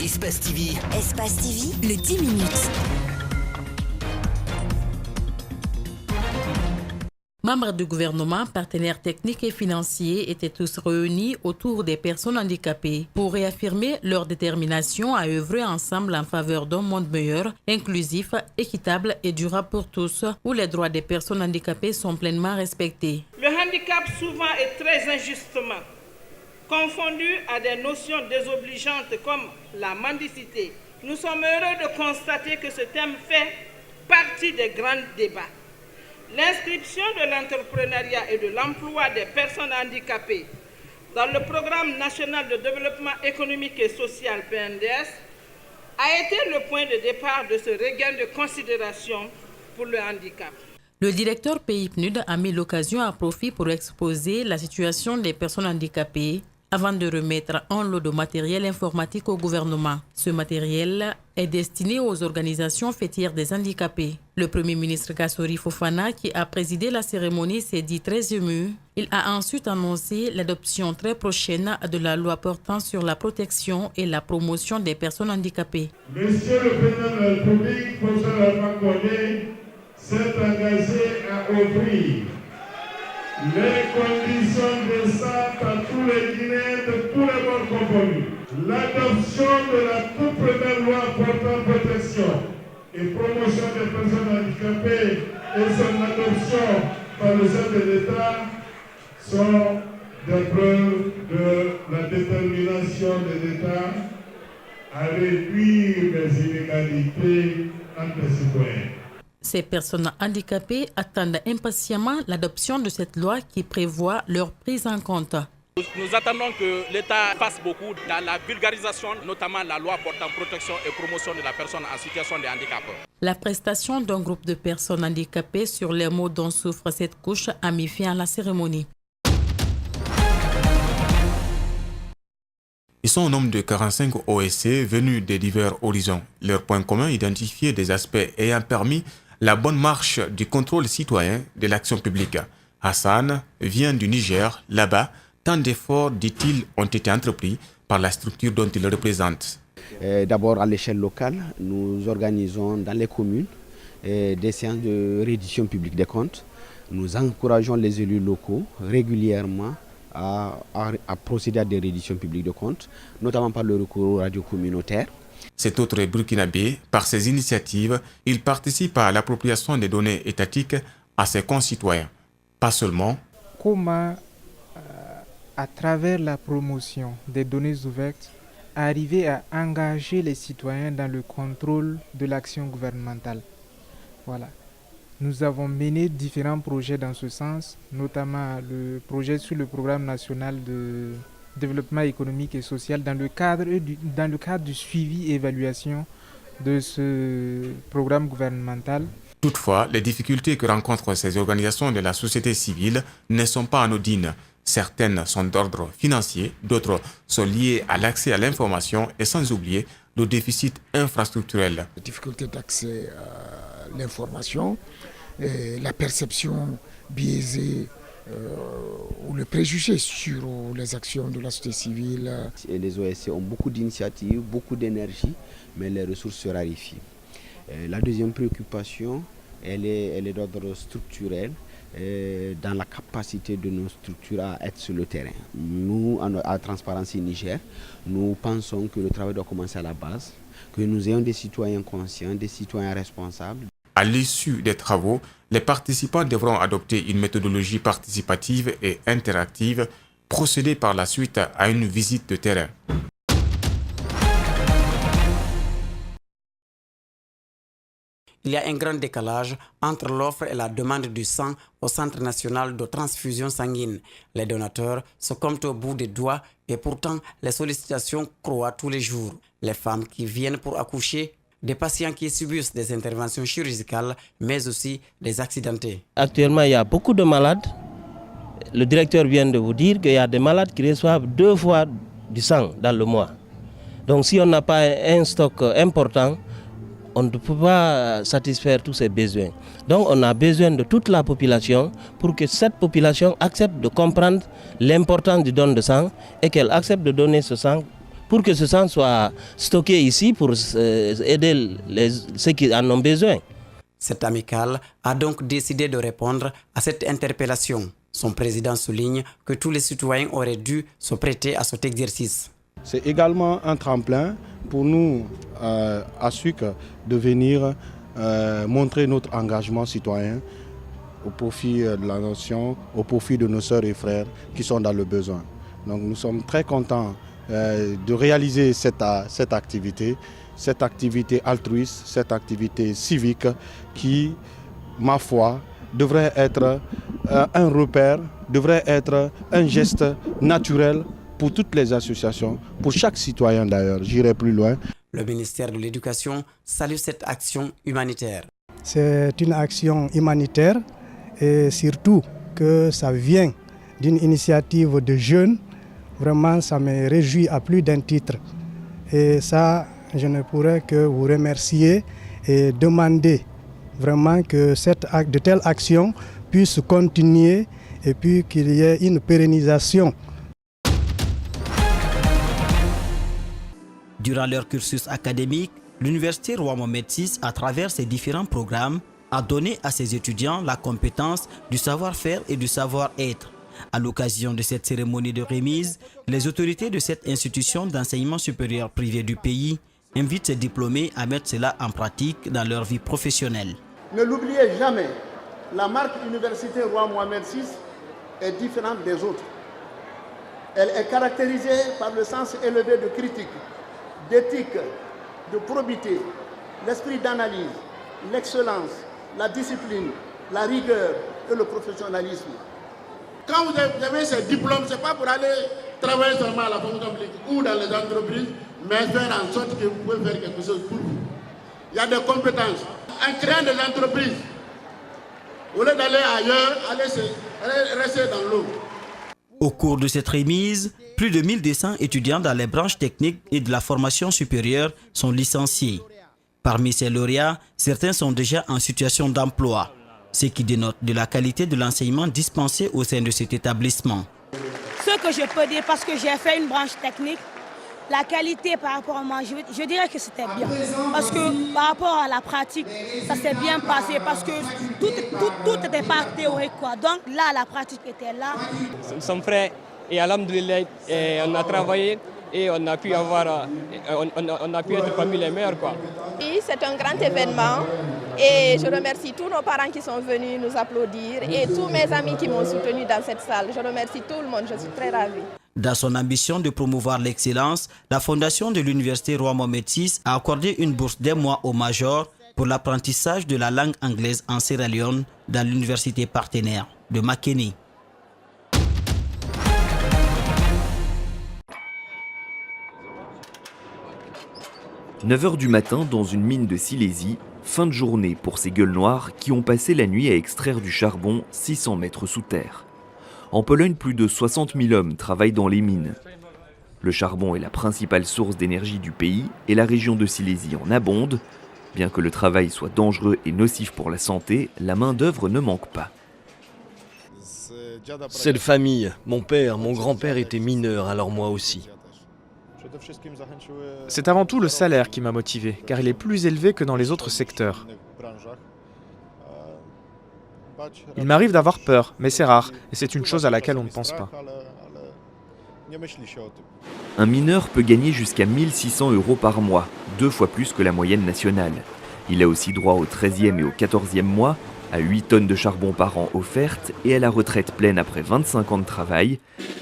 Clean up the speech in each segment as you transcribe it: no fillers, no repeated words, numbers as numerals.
Espace TV. Espace TV, le 10 minutes. Membres du gouvernement, partenaires techniques et financiers étaient tous réunis autour des personnes handicapées pour réaffirmer leur détermination à œuvrer ensemble en faveur d'un monde meilleur, inclusif, équitable et durable pour tous, où les droits des personnes handicapées sont pleinement respectés. Le handicap souvent est très injustement confondu à des notions désobligeantes comme la mendicité. Nous sommes heureux de constater que ce thème fait partie des grands débats. L'inscription de l'entrepreneuriat et de l'emploi des personnes handicapées dans le programme national de développement économique et social PNDS a été le point de départ de ce regain de considération pour le handicap. Le directeur PIPNUD a mis l'occasion à profit pour exposer la situation des personnes handicapées avant de remettre un lot de matériel informatique au gouvernement. Ce matériel est destiné aux organisations fêtières des handicapés. Le Premier ministre Kassori Fofana, qui a présidé la cérémonie, s'est dit très ému. Il a ensuite annoncé l'adoption très prochaine de la loi portant sur la protection et la promotion des personnes handicapées. Monsieur le président de la République, François Alpha-Condé, s'est engagé à offrir les conditions décentes à tous les Guinéens de tous les bords confondus. L'adoption de la toute première loi portant protection et promotion des personnes handicapées et son adoption par le chef de l'État sont des preuves de la détermination de l'État à réduire les inégalités entre les citoyens. Ces personnes handicapées attendent impatiemment l'adoption de cette loi qui prévoit leur prise en compte. Nous attendons que l'État fasse beaucoup dans la vulgarisation, notamment la loi portant protection et promotion de la personne en situation de handicap. La prestation d'un groupe de personnes handicapées sur les maux dont souffre cette couche a mis fin à la cérémonie. Ils sont au nombre de 45 OSC venus des divers horizons. Leur point commun, identifier des aspects ayant permis la bonne marche du contrôle citoyen de l'action publique. Hassan vient du Niger. Là-bas, tant d'efforts, dit-il, ont été entrepris par la structure dont il représente. D'abord, à l'échelle locale, nous organisons dans les communes des séances de reddition publique des comptes. Nous encourageons les élus locaux régulièrement à procéder à des redditions publiques de comptes, notamment par le recours aux radios communautaires. Cet autre burkinabé, par ses initiatives, il participe à l'appropriation des données étatiques à ses concitoyens. Pas seulement. Comment, à travers la promotion des données ouvertes, arriver à engager les citoyens dans le contrôle de l'action gouvernementale. Voilà. Nous avons mené différents projets dans ce sens, notamment le projet sur le programme national de développement économique et social dans le cadre du suivi et évaluation de ce programme gouvernemental. Toutefois, les difficultés que rencontrent ces organisations de la société civile ne sont pas anodines. Certaines sont d'ordre financier, d'autres sont liées à l'accès à l'information et sans oublier le déficit infrastructurel. La difficulté d'accès à l'information, la perception biaisée ou le préjugé sur les actions de la société civile. Et les OSC ont beaucoup d'initiatives, beaucoup d'énergie, mais les ressources se raréfient. La deuxième préoccupation, elle est d'ordre structurel, dans la capacité de nos structures à être sur le terrain. Nous, à Transparency Niger, nous pensons que le travail doit commencer à la base, que nous ayons des citoyens conscients, des citoyens responsables. À l'issue des travaux, les participants devront adopter une méthodologie participative et interactive, procéder par la suite à une visite de terrain. Il y a un grand décalage entre l'offre et la demande du sang au Centre national de transfusion sanguine. Les donateurs se comptent au bout des doigts et pourtant les sollicitations croissent tous les jours. Les femmes qui viennent pour accoucher, des patients qui subissent des interventions chirurgicales, mais aussi des accidentés. Actuellement, il y a beaucoup de malades. Le directeur vient de vous dire qu'il y a des malades qui reçoivent 2 fois du sang dans le mois. Donc si on n'a pas un stock important, on ne peut pas satisfaire tous ces besoins. Donc on a besoin de toute la population pour que cette population accepte de comprendre l'importance du don de sang et qu'elle accepte de donner ce sang pour que ce sang soit stocké ici pour aider ceux qui en ont besoin. Cette amicale a donc décidé de répondre à cette interpellation. Son président souligne que tous les citoyens auraient dû se prêter à cet exercice. C'est également un tremplin pour nous à SUC de venir montrer notre engagement citoyen au profit de la nation, au profit de nos sœurs et frères qui sont dans le besoin. Donc nous sommes très contents de réaliser cette activité altruiste, cette activité civique qui, ma foi, devrait être un repère, devrait être un geste naturel pour toutes les associations, pour chaque citoyen d'ailleurs, j'irai plus loin. Le ministère de l'Éducation salue cette action humanitaire. C'est une action humanitaire et surtout que ça vient d'une initiative de jeunes. Vraiment, ça me réjouit à plus d'un titre. Et ça, je ne pourrais que vous remercier et demander vraiment que de telles actions puissent continuer et puis qu'il y ait une pérennisation. Durant leur cursus académique, l'Université Roi Mohamed VI, à travers ses différents programmes, a donné à ses étudiants la compétence du savoir-faire et du savoir-être. À l'occasion de cette cérémonie de remise, les autorités de cette institution d'enseignement supérieur privé du pays invitent ces diplômés à mettre cela en pratique dans leur vie professionnelle. Ne l'oubliez jamais, la marque Université Roi Mohamed VI est différente des autres. Elle est caractérisée par le sens élevé de critique, d'éthique, de probité, l'esprit d'analyse, l'excellence, la discipline, la rigueur et le professionnalisme. Quand vous avez ces diplômes, ce n'est pas pour aller travailler seulement à la fonction publique ou dans les entreprises, mais faire en sorte que vous pouvez faire quelque chose pour vous. Il y a des compétences. En créant des entreprises, au lieu d'aller ailleurs, allez rester dans l'eau. Au cours de cette remise, plus de 1200 étudiants dans les branches techniques et de la formation supérieure sont licenciés. Parmi ces lauréats, certains sont déjà en situation d'emploi, ce qui dénote de la qualité de l'enseignement dispensé au sein de cet établissement. Ce que je peux dire, parce que j'ai fait une branche technique, la qualité par rapport à moi, je dirais que c'était bien. Parce que par rapport à la pratique, ça s'est bien passé parce que tout n'était pas théorique, quoi. Donc là, la pratique était là. Nous sommes prêts et alhamdoulilah, on a travaillé et on a pu être parmi les meilleurs, quoi. Oui, c'est un grand événement et je remercie tous nos parents qui sont venus nous applaudir et tous mes amis qui m'ont soutenu dans cette salle. Je remercie tout le monde, je suis très ravie. Dans son ambition de promouvoir l'excellence, la fondation de l'Université Roi Mohamed VI a accordé une bourse d'1 mois aux majors pour l'apprentissage de la langue anglaise en Sierra Leone dans l'université partenaire de Makeni. « 9h du matin dans une mine de Silésie, fin de journée pour ces gueules noires qui ont passé la nuit à extraire du charbon 600 mètres sous terre. En Pologne, plus de 60 000 hommes travaillent dans les mines. Le charbon est la principale source d'énergie du pays et la région de Silésie en abonde. Bien que le travail soit dangereux et nocif pour la santé, la main-d'œuvre ne manque pas. C'est de famille. Mon père, mon grand-père étaient mineurs, alors moi aussi. C'est avant tout le salaire qui m'a motivé, car il est plus élevé que dans les autres secteurs. Il m'arrive d'avoir peur, mais c'est rare, et c'est une chose à laquelle on ne pense pas. Un mineur peut gagner jusqu'à 1 600 € par mois, 2 fois plus que la moyenne nationale. Il a aussi droit au 13e et au 14e mois, à 8 tonnes de charbon par an offertes et à la retraite pleine après 25 ans de travail.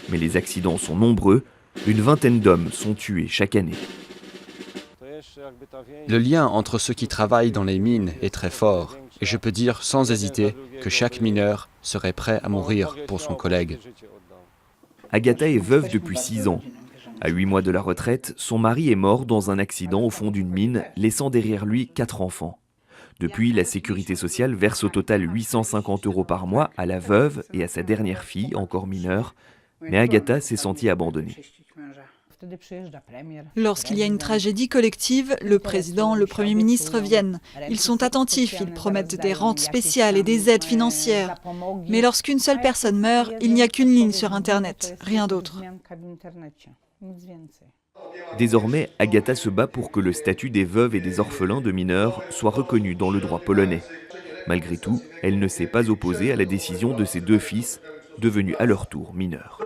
Mais les accidents sont nombreux, une vingtaine d'hommes sont tués chaque année. Le lien entre ceux qui travaillent dans les mines est très fort, et je peux dire sans hésiter que chaque mineur serait prêt à mourir pour son collègue. Agatha est veuve depuis 6 ans. À 8 mois de la retraite, son mari est mort dans un accident au fond d'une mine, laissant derrière lui 4 enfants. Depuis, la sécurité sociale verse au total 850 € par mois à la veuve et à sa dernière fille, encore mineure, mais Agatha s'est sentie abandonnée. Lorsqu'il y a une tragédie collective, le président, le Premier ministre viennent. Ils sont attentifs, ils promettent des rentes spéciales et des aides financières. Mais lorsqu'une seule personne meurt, il n'y a qu'une ligne sur Internet, rien d'autre. Désormais, Agata se bat pour que le statut des veuves et des orphelins de mineurs soit reconnu dans le droit polonais. Malgré tout, elle ne s'est pas opposée à la décision de ses deux fils, devenus à leur tour mineurs.